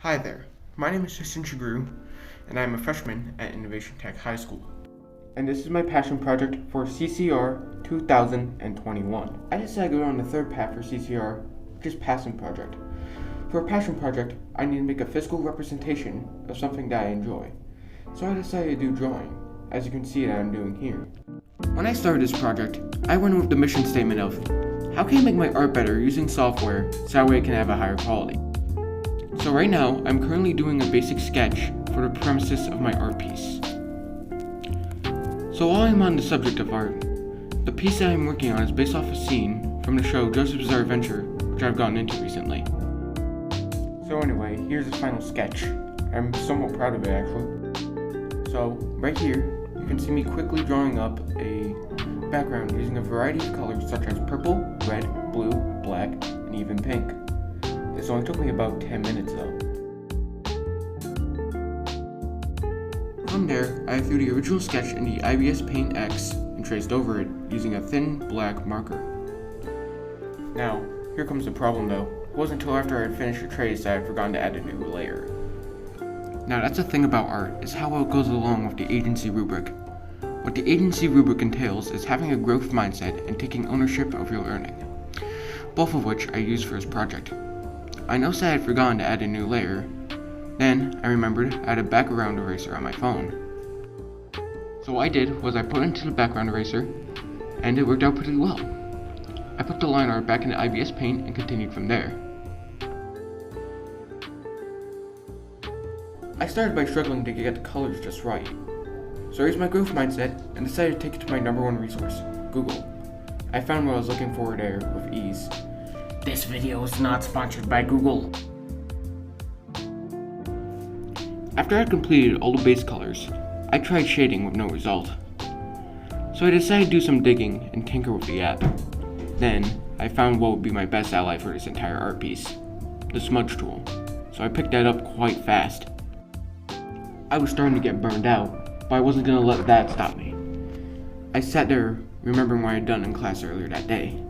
Hi there, my name is Tristan Chagru, and I am a freshman at Innovation Tech High School. And this is my passion project for CCR 2021. I decided to go on the third path for CCR, which is passion project. For a passion project, I need to make a physical representation of something that I enjoy. So I decided to do drawing, as you can see that I'm doing here. When I started this project, I went with the mission statement of, how can I make my art better using software so that way it can have a higher quality? So right now, I'm currently doing a basic sketch for the premises of my art piece. So while I'm on the subject of art, the piece that I'm working on is based off a scene from the show JoJo's Bizarre Adventure, which I've gotten into recently. So anyway, here's the final sketch. I'm somewhat proud of it actually. So right here, you can see me quickly drawing up a background using a variety of colors such as purple, red, blue, black, and even pink. This only took me about 10 minutes though. From there, I threw the original sketch in the IBS Paint X and traced over it using a thin black marker. Now, here comes the problem though. It wasn't until after I had finished the trace that I had forgotten to add a new layer. Now that's the thing about art, is how well it goes along with the agency rubric. What the agency rubric entails is having a growth mindset and taking ownership of your learning, both of which I used for this project. I noticed I had forgotten to add a new layer. Then I remembered I had a background eraser on my phone. So what I did was I put it into the background eraser, and it worked out pretty well. I put the line art back into IBS Paint and continued from there. I started by struggling to get the colors just right. So I used my growth mindset and decided to take it to my number one resource, Google. I found what I was looking for there with ease. This video is not sponsored by Google. After I had completed all the base colors, I tried shading with no result. So I decided to do some digging and tinker with the app. Then, I found what would be my best ally for this entire art piece, the smudge tool. So I picked that up quite fast. I was starting to get burned out, but I wasn't going to let that stop me. I sat there remembering what I had done in class earlier that day.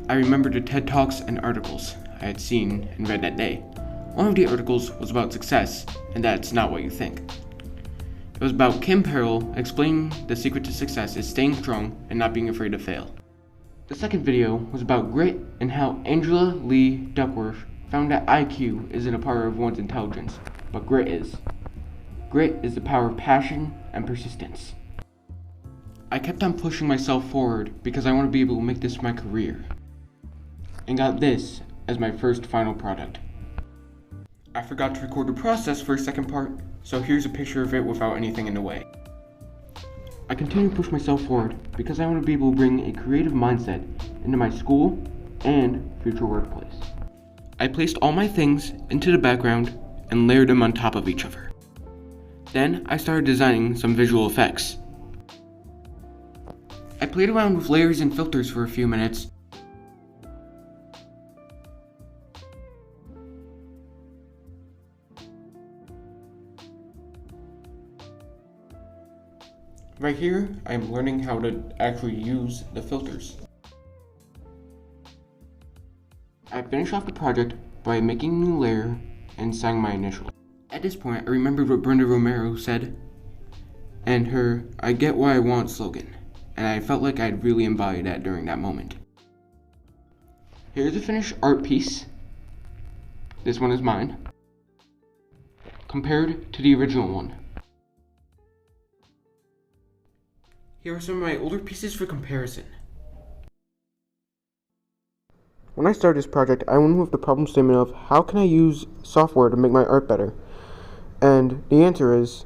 I remembered the TED Talks and articles I had seen and read that day. One of the articles was about success, and that it's not what you think. It was about Kim Perrell explaining the secret to success is staying strong and not being afraid to fail. The second video was about grit and how Angela Lee Duckworth found that IQ isn't a part of one's intelligence, but grit is. Grit is the power of passion and persistence. I kept on pushing myself forward because I want to be able to make this my career, and got this as my first final product. I forgot to record the process for a second part, so here's a picture of it without anything in the way. I continue to push myself forward because I want to be able to bring a creative mindset into my school and future workplace. I placed all my things into the background and layered them on top of each other. Then I started designing some visual effects. I played around with layers and filters for a few minutes. Right here, I am learning how to actually use the filters. I finished off the project by making a new layer and signing my initials. At this point, I remembered what Brenda Romero said, and her "I get what I want" slogan, and I felt like I'd really embodied that during that moment. Here's a finished art piece. This one is mine, compared to the original one. Here are some of my older pieces for comparison. When I started this project, I went with the problem statement of how can I use software to make my art better? And the answer is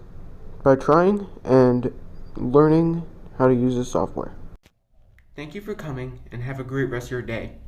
by trying and learning how to use the software. Thank you for coming and have a great rest of your day.